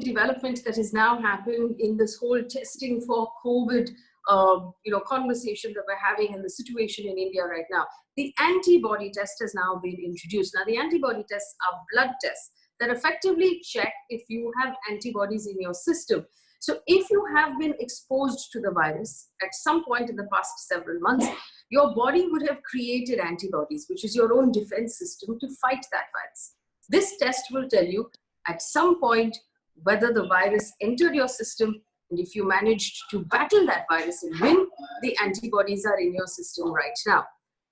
development that is now happening in this whole testing for COVID, conversation that we're having in the situation in India right now. The antibody test has now been introduced. Now, the antibody tests are blood tests that effectively check if you have antibodies in your system. So if you have been exposed to the virus at some point in the past several months, your body would have created antibodies, which is your own defense system to fight that virus. This test will tell you at some point whether the virus entered your system, and if you managed to battle that virus and win, the antibodies are in your system right now.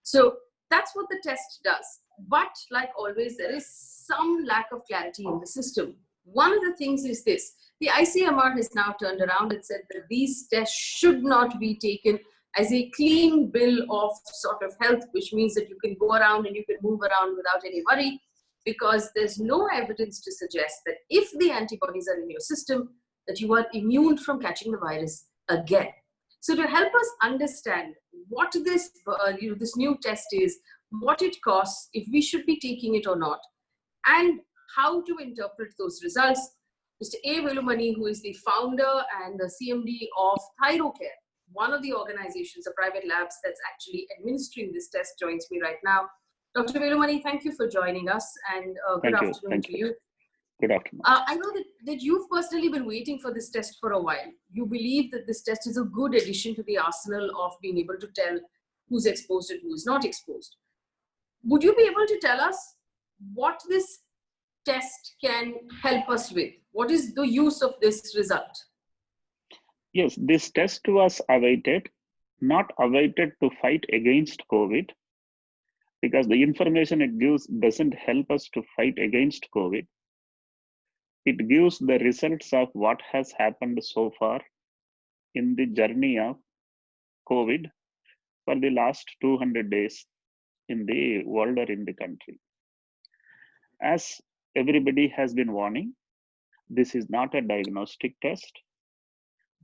So that's what the test does. But like always, there is some lack of clarity in the system. One of the things is this: the ICMR has now turned around and said that these tests should not be taken as a clean bill of sort of health, which means that you can go around and you can move around without any worry, because there's no evidence to suggest that if the antibodies are in your system, that you are immune from catching the virus again. So to help us understand what this, this new test is, what it costs, if we should be taking it or not, and how to interpret those results, Mr. A. Velumani, who is the founder and the CMD of ThyroCare, one of the organizations, the private labs that's actually administering this test, joins me right now. Dr. Velumani, thank you for joining us, and good afternoon to you. Good afternoon. I know that you've personally been waiting for this test for a while. You believe that this test is a good addition to the arsenal of being able to tell who's exposed and who is not exposed. Would you be able to tell us what this test can help us with? What is the use of this result? Yes, this test was awaited, not awaited to fight against COVID, because the information it gives doesn't help us to fight against COVID. It gives the results of what has happened so far in the journey of COVID for the last 200 days in the world or in the country. As everybody has been warning, this is not a diagnostic test.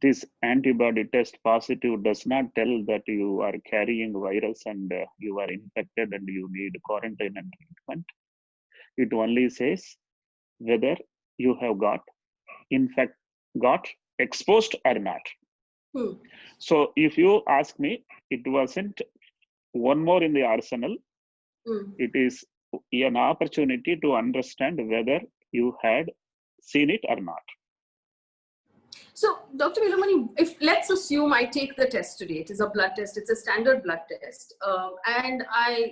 This antibody test positive does not tell that you are carrying virus and you are infected and you need quarantine and treatment. It only says whether you have got exposed or not. So if you ask me, it wasn't one more in the arsenal. It is an opportunity to understand whether you had seen it or not. So, Dr. Velumani, if let's assume I take the test today, it is a blood test, it's a standard blood test, and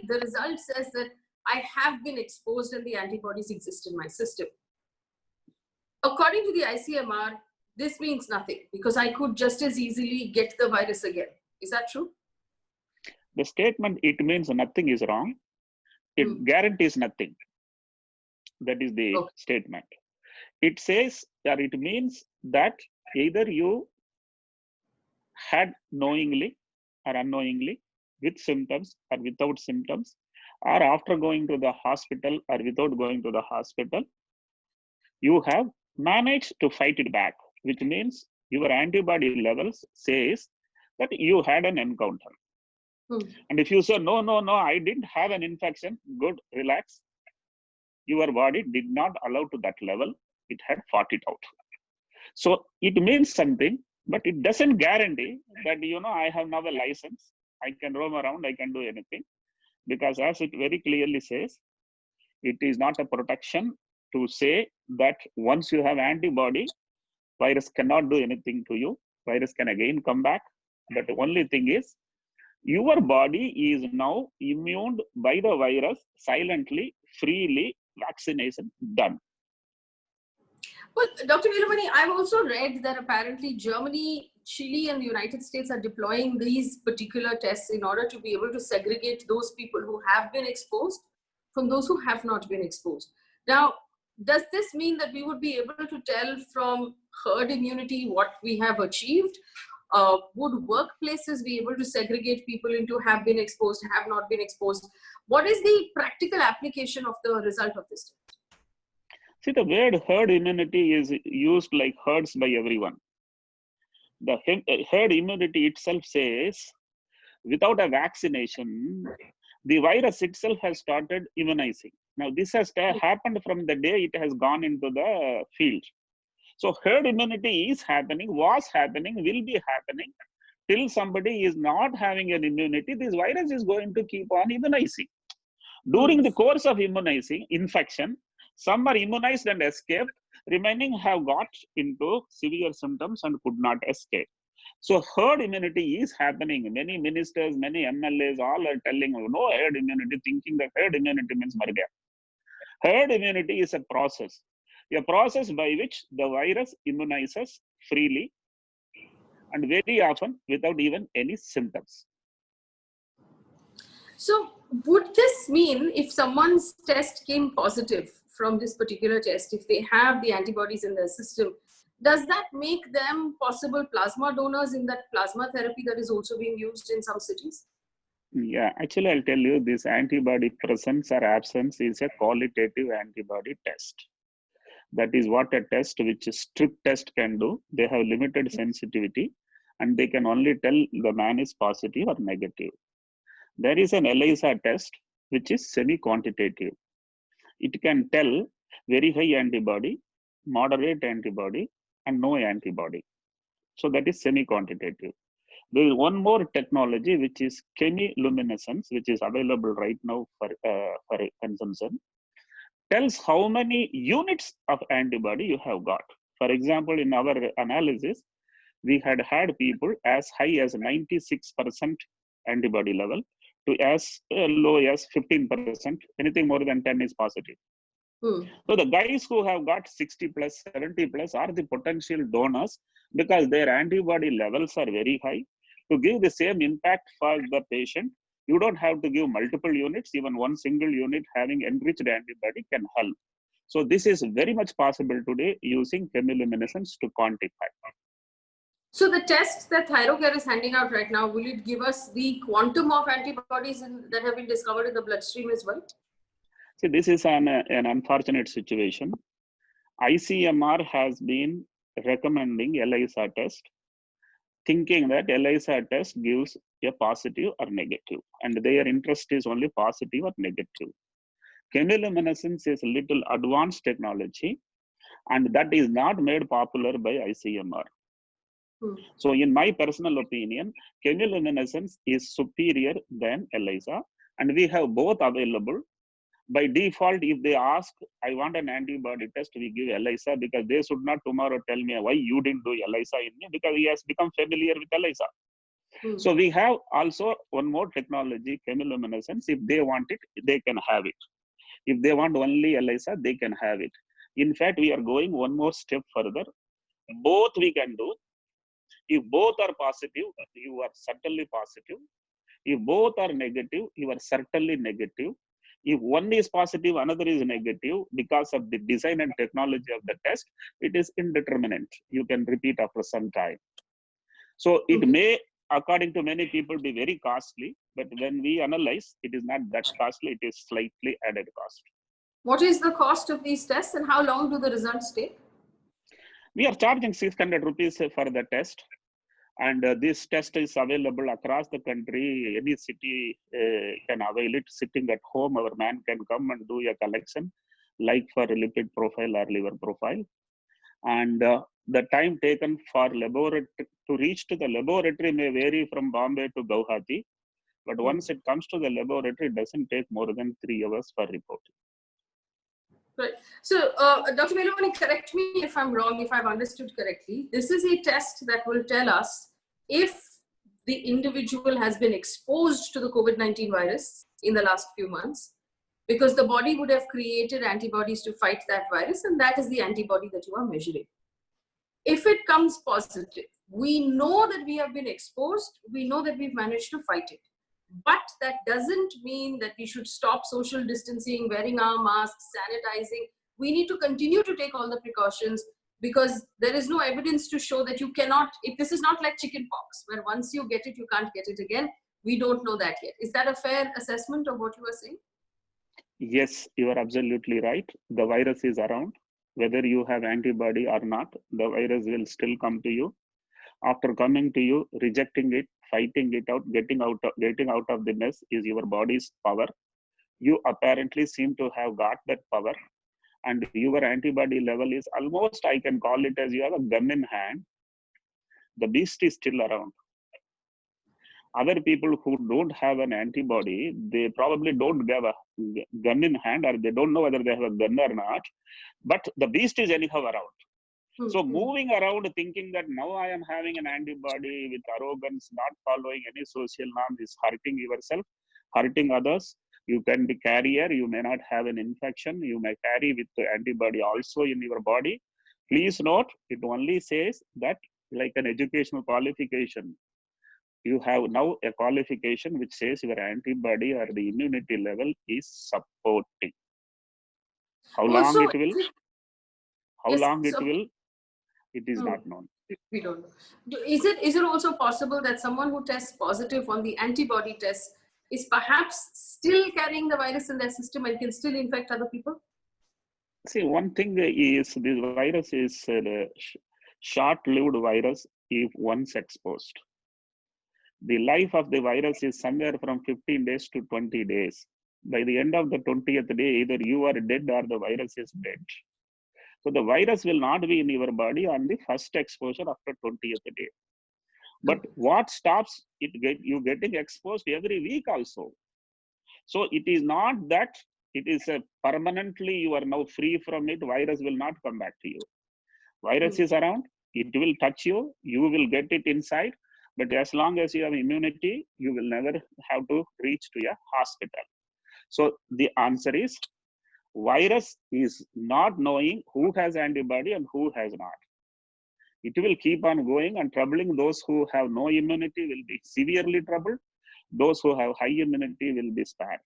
the result says that I have been exposed and the antibodies exist in my system. According to the ICMR, this means nothing because I could just as easily get the virus again. Is that true? The statement, it means nothing, is wrong. It guarantees nothing. That is the statement. It says, or it means that either you had knowingly or unknowingly, with symptoms or without symptoms, or after going to the hospital or without going to the hospital, you have managed to fight it back, which means your antibody levels says that you had an encounter. And if you say, no, I didn't have an infection, good, relax. Your body did not allow to that level. It had fought it out. So it means something, but it doesn't guarantee that, I have now a license. I can roam around, I can do anything. Because as it very clearly says, it is not a protection to say that once you have antibody, virus cannot do anything to you. Virus can again come back. But the only thing is, your body is now immune by the virus silently, freely, vaccination done. Well, Dr. Velumani, I've also read that apparently Germany, Chile, and the United States are deploying these particular tests in order to be able to segregate those people who have been exposed from those who have not been exposed. Now, does this mean that we would be able to tell from herd immunity what we have achieved? Would workplaces be able to segregate people into have been exposed, have not been exposed? What is the practical application of the result of this test? See, the word herd immunity is used like herds by everyone. The herd immunity itself says, without a vaccination, the virus itself has started immunizing. Now, this has happened from the day it has gone into the field. So herd immunity is happening, was happening, will be happening. Till somebody is not having an immunity, this virus is going to keep on immunizing. During the course of immunizing, infection, some are immunized and escaped, remaining have got into severe symptoms and could not escape. So herd immunity is happening. Many ministers, many MLAs, all are telling no herd immunity, thinking that herd immunity means mar gaya. Herd immunity is a process by which the virus immunizes freely and very often without even any symptoms. So would this mean if someone's test came positive from this particular test, if they have the antibodies in their system, does that make them possible plasma donors in that plasma therapy that is also being used in some cities? Yeah, actually, I'll tell you this antibody presence or absence is a qualitative antibody test. That is what a test which a strict test can do. They have limited sensitivity and they can only tell the man is positive or negative. There is an ELISA test which is semi-quantitative. It can tell very high antibody, moderate antibody, and no antibody. So that is semi-quantitative. There is one more technology which is chemiluminescence, which is available right now for consumption. Tells how many units of antibody you have got. For example, in our analysis, we had people as high as 96% antibody level to as low as 15%. Anything more than 10 is positive. So the guys who have got 60 plus, 70 plus are the potential donors because their antibody levels are very high. To give the same impact for the patient, you don't have to give multiple units. Even one single unit having enriched antibody can help. So this is very much possible today using chemiluminescence to quantify. So the test that Thyrocare is handing out right now, will it give us the quantum of antibodies that have been discovered in the bloodstream as well? See, this is an unfortunate situation. ICMR has been recommending ELISA test, thinking that ELISA test gives a positive or negative, and their interest is only positive or negative. Chemiluminescence is a little advanced technology, and that is not made popular by ICMR. So in my personal opinion, chemiluminescence is superior than ELISA, and we have both available. By default, if they ask, I want an antibody test, we give ELISA because they should not tomorrow tell me why you didn't do ELISA in me because he has become familiar with ELISA. So we have also one more technology, chemiluminescence. If they want it, they can have it. If they want only ELISA, they can have it. In fact, we are going one more step further. Both we can do. If both are positive, you are certainly positive. If both are negative, you are certainly negative. If one is positive, another is negative, because of the design and technology of the test, it is indeterminate. You can repeat after some time. So it may, according to many people, be very costly, but when we analyze, it is not that costly, it is slightly added cost. What is the cost of these tests and how long do the results take? We are charging 600 rupees for the test. And this test is available across the country. Any city can avail it. Sitting at home, our man can come and do a collection, like for a lipid profile or liver profile. And the time taken for laboratory to reach to the laboratory may vary from Bombay to Guwahati. But once it comes to the laboratory, it doesn't take more than 3 hours for reporting. Right. So, Dr. Velumani, correct me if I'm wrong, if I've understood correctly. This is a test that will tell us if the individual has been exposed to the COVID-19 virus in the last few months, because the body would have created antibodies to fight that virus, and that is the antibody that you are measuring. If it comes positive, we know that we have been exposed, we know that we've managed to fight it. But that doesn't mean that we should stop social distancing, wearing our masks, sanitizing. We need to continue to take all the precautions because there is no evidence to show that you cannot, if this is not like chickenpox, where once you get it, you can't get it again. We don't know that yet. Is that a fair assessment of what you are saying? Yes, you are absolutely right. The virus is around. Whether you have antibody or not, the virus will still come to you. After coming to you, rejecting it, fighting it out, getting out of the mess is your body's power. You apparently seem to have got that power. and your antibody level is almost, I can call it as you have a gun in hand, the beast is still around. Other people who don't have an antibody, they probably don't have a gun in hand, or they don't know whether they have a gun or not, but the beast is anyhow around. So moving around thinking that now I am having an antibody with arrogance, not following any social norms, is hurting yourself, hurting others. You can be carrier, you may not have an infection, you may carry with the antibody also in your body. Please note, it only says that like an educational qualification. You have now a qualification which says your antibody or the immunity level is supporting. How long it will? How long it will? It is not known. We don't know. Is it also possible that someone who tests positive on the antibody test is perhaps still carrying the virus in their system and can still infect other people? See, one thing is this virus is a short-lived virus if once exposed. The life of the virus is somewhere from 15 days to 20 days. By the end of the 20th day, either you are dead or the virus is dead. So the virus will not be in your body on the first exposure after 20th day. But what stops you getting exposed every week also? So it is not that it is permanently you are now free from it, virus will not come back to you. Virus is around, it will touch you, you will get it inside, but as long as you have immunity, you will never have to reach to a hospital. So the answer is, virus is not knowing who has antibody and who has not. It will keep on going and troubling those who have no immunity will be severely troubled. Those who have high immunity will be spared.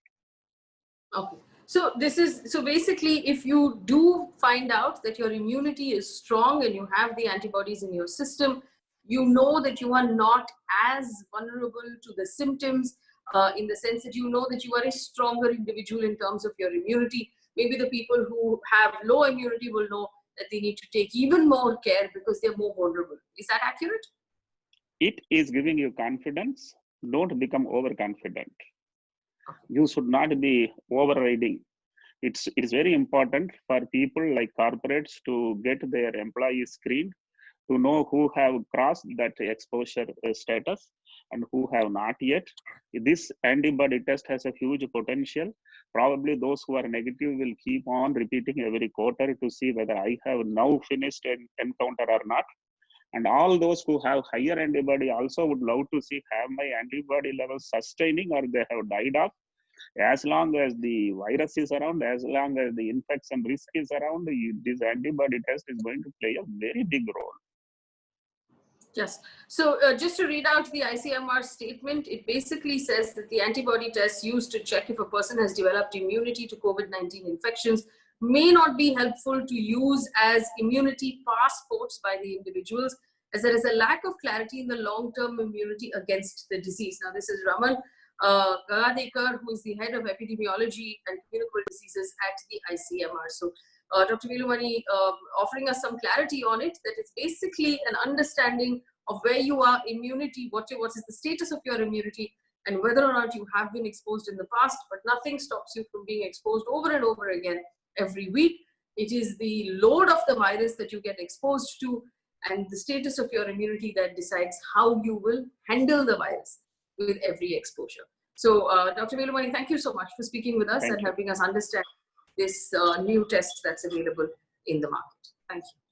Okay. So basically, if you do find out that your immunity is strong and you have the antibodies in your system, you know that you are not as vulnerable to the symptoms in the sense that you know that you are a stronger individual in terms of your immunity. Maybe the people who have low immunity will know that they need to take even more care because they're more vulnerable. Is that accurate? It is giving you confidence. Don't become overconfident. You should not be overriding. It is very important for people like corporates to get their employees screened, to know who have crossed that exposure status and who have not yet. This antibody test has a huge potential. Probably those who are negative will keep on repeating every quarter to see whether I have now finished an encounter or not. And all those who have higher antibody also would love to see, have my antibody levels sustaining or they have died off. As long as the virus is around, as long as the infection risk is around, this antibody test is going to play a very big role. Yes. So just to read out the ICMR statement, it basically says that the antibody tests used to check if a person has developed immunity to COVID-19 infections may not be helpful to use as immunity passports by the individuals, as there is a lack of clarity in the long-term immunity against the disease. Now, this is Raman Gagadekar, who is the head of epidemiology and communicable diseases at the ICMR. So Dr. Velumani offering us some clarity on it, that it's basically an understanding of where you are immunity, what is the status of your immunity, and whether or not you have been exposed in the past, but nothing stops you from being exposed over and over again every week. It is the load of the virus that you get exposed to and the status of your immunity that decides how you will handle the virus with every exposure. So Dr. Velumani, thank you so much for speaking with us and helping us understand this new test that's available in the market. Thank you.